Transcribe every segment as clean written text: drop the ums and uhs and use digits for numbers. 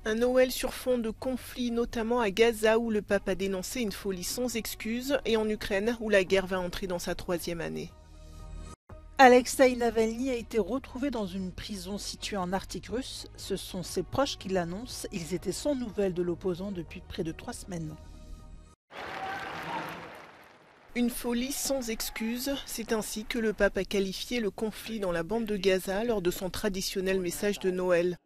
Un Noël sur fond de conflits, notamment à Gaza où le pape a dénoncé une folie sans excuse et en Ukraine où la guerre va entrer dans sa 3e année. Alexeï Navalny a été retrouvé dans une prison située en Arctique russe. Ce sont ses proches qui l'annoncent. Ils étaient sans nouvelles de l'opposant depuis près de 3 semaines. Une folie sans excuse, c'est ainsi que le pape a qualifié le conflit dans la bande de Gaza lors de son traditionnel message de Noël.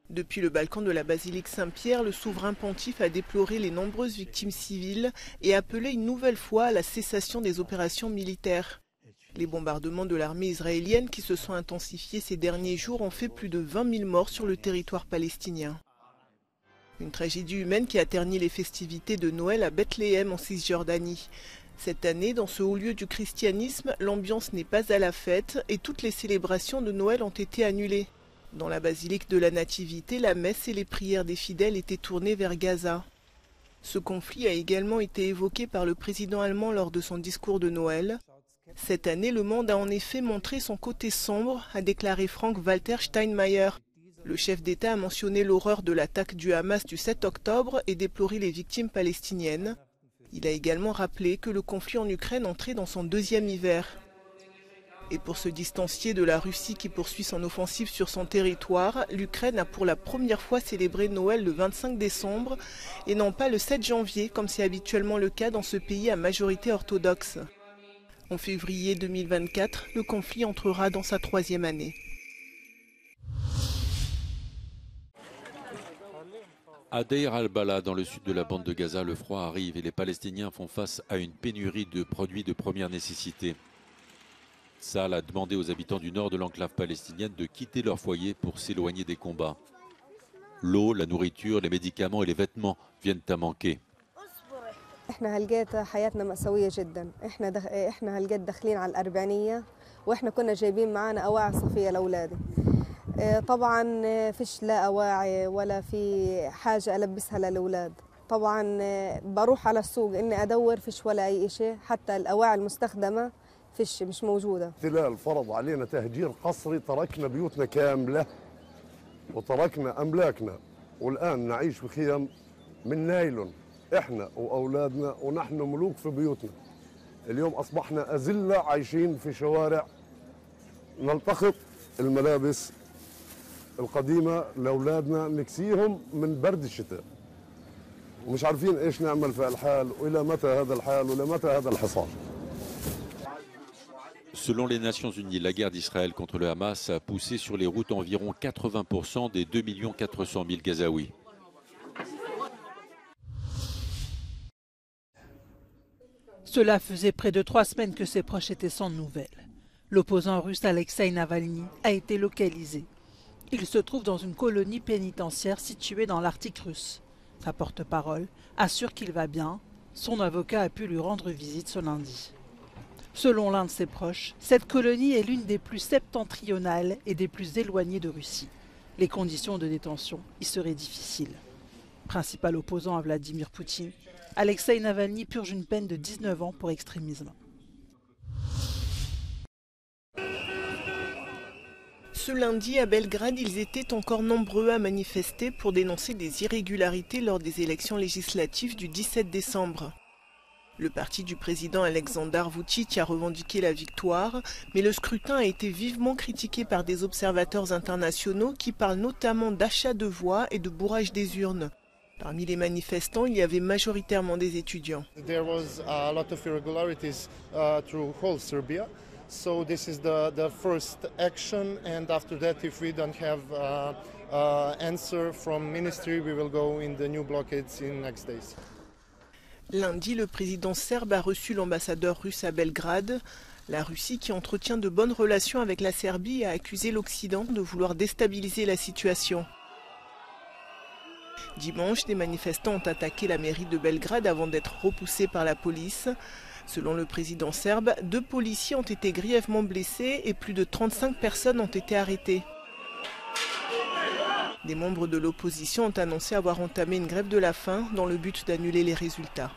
Depuis le balcon de la basilique Saint-Pierre, le souverain pontife a déploré les nombreuses victimes civiles et appelé une nouvelle fois à la cessation des opérations militaires. Les bombardements de l'armée israélienne qui se sont intensifiés ces derniers jours ont fait plus de 20 000 morts sur le territoire palestinien. Une tragédie humaine qui a terni les festivités de Noël à Bethléem en Cisjordanie. Cette année, dans ce haut lieu du christianisme, l'ambiance n'est pas à la fête et toutes les célébrations de Noël ont été annulées. Dans la basilique de la Nativité, la messe et les prières des fidèles étaient tournées vers Gaza. Ce conflit a également été évoqué par le président allemand lors de son discours de Noël. Cette année, le monde a en effet montré son côté sombre, a déclaré Frank-Walter Steinmeier. Le chef d'État a mentionné l'horreur de l'attaque du Hamas du 7 octobre et déploré les victimes palestiniennes. Il a également rappelé que le conflit en Ukraine entrait dans son 2e hiver. Et pour se distancier de la Russie qui poursuit son offensive sur son territoire, l'Ukraine a pour la première fois célébré Noël le 25 décembre et non pas le 7 janvier comme c'est habituellement le cas dans ce pays à majorité orthodoxe. En février 2024, le conflit entrera dans sa 3e année. À Deir al-Bala, dans le sud de la bande de Gaza, le froid arrive et les Palestiniens font face à une pénurie de produits de première nécessité. Sahl a demandé aux habitants du nord de l'enclave palestinienne de quitter leur foyer pour s'éloigner des combats. L'eau, la nourriture, les médicaments et les vêtements viennent à manquer. احنا هالجيت حياتنا مأساوية جدا، احنا هالجيت داخلين على الأربعينية واحنا كنا جايبين معانا أواعي صفية لأولادي. طبعا فيش لا أواعي ولا في حاجة ألبسها للأولاد. طبعا بروح على السوق إني أدور فيش ولا أي شيء، حتى الأواعي المستخدمة فيش مش موجودة. الاحتلال فرض علينا تهجير قسري، تركنا بيوتنا كاملة وتركنا أملاكنا والآن نعيش بخيم من نايلون احنا واولادنا ونحن ملوك في بيوتنا. اليوم اصبحنا أذلة عايشين في شوارع نلتقط الملابس القديمة لاولادنا نكسيهم من برد الشتاء. ومش عارفين ايش نعمل في الحال والى متى هذا الحال والى متى هذا الحصار. Selon les Nations Unies, la guerre d'Israël contre le Hamas a poussé sur les routes environ 80% des 2 400 000 Gazaouis. Cela faisait près de 3 semaines que ses proches étaient sans nouvelles. L'opposant russe Alexeï Navalny a été localisé. Il se trouve dans une colonie pénitentiaire située dans l'Arctique russe. Sa porte-parole assure qu'il va bien. Son avocat a pu lui rendre visite ce lundi. Selon l'un de ses proches, cette colonie est l'une des plus septentrionales et des plus éloignées de Russie. Les conditions de détention y seraient difficiles. Principal opposant à Vladimir Poutine, Alexeï Navalny purge une peine de 19 ans pour extrémisme. Ce lundi, à Belgrade, ils étaient encore nombreux à manifester pour dénoncer des irrégularités lors des élections législatives du 17 décembre. Le parti du président Aleksandar Vučić a revendiqué la victoire, mais le scrutin a été vivement critiqué par des observateurs internationaux qui parlent notamment d'achat de voix et de bourrage des urnes. Parmi les manifestants, il y avait majoritairement des étudiants. There was a lot of irregularities through whole Serbia. So this is the first action, and after that, if we don't have answer from ministry, we will go in the new blockades in next days. Lundi, le président serbe a reçu l'ambassadeur russe à Belgrade. La Russie, qui entretient de bonnes relations avec la Serbie, a accusé l'Occident de vouloir déstabiliser la situation. Dimanche, des manifestants ont attaqué la mairie de Belgrade avant d'être repoussés par la police. Selon le président serbe, 2 policiers ont été grièvement blessés et plus de 35 personnes ont été arrêtées. Des membres de l'opposition ont annoncé avoir entamé une grève de la faim dans le but d'annuler les résultats.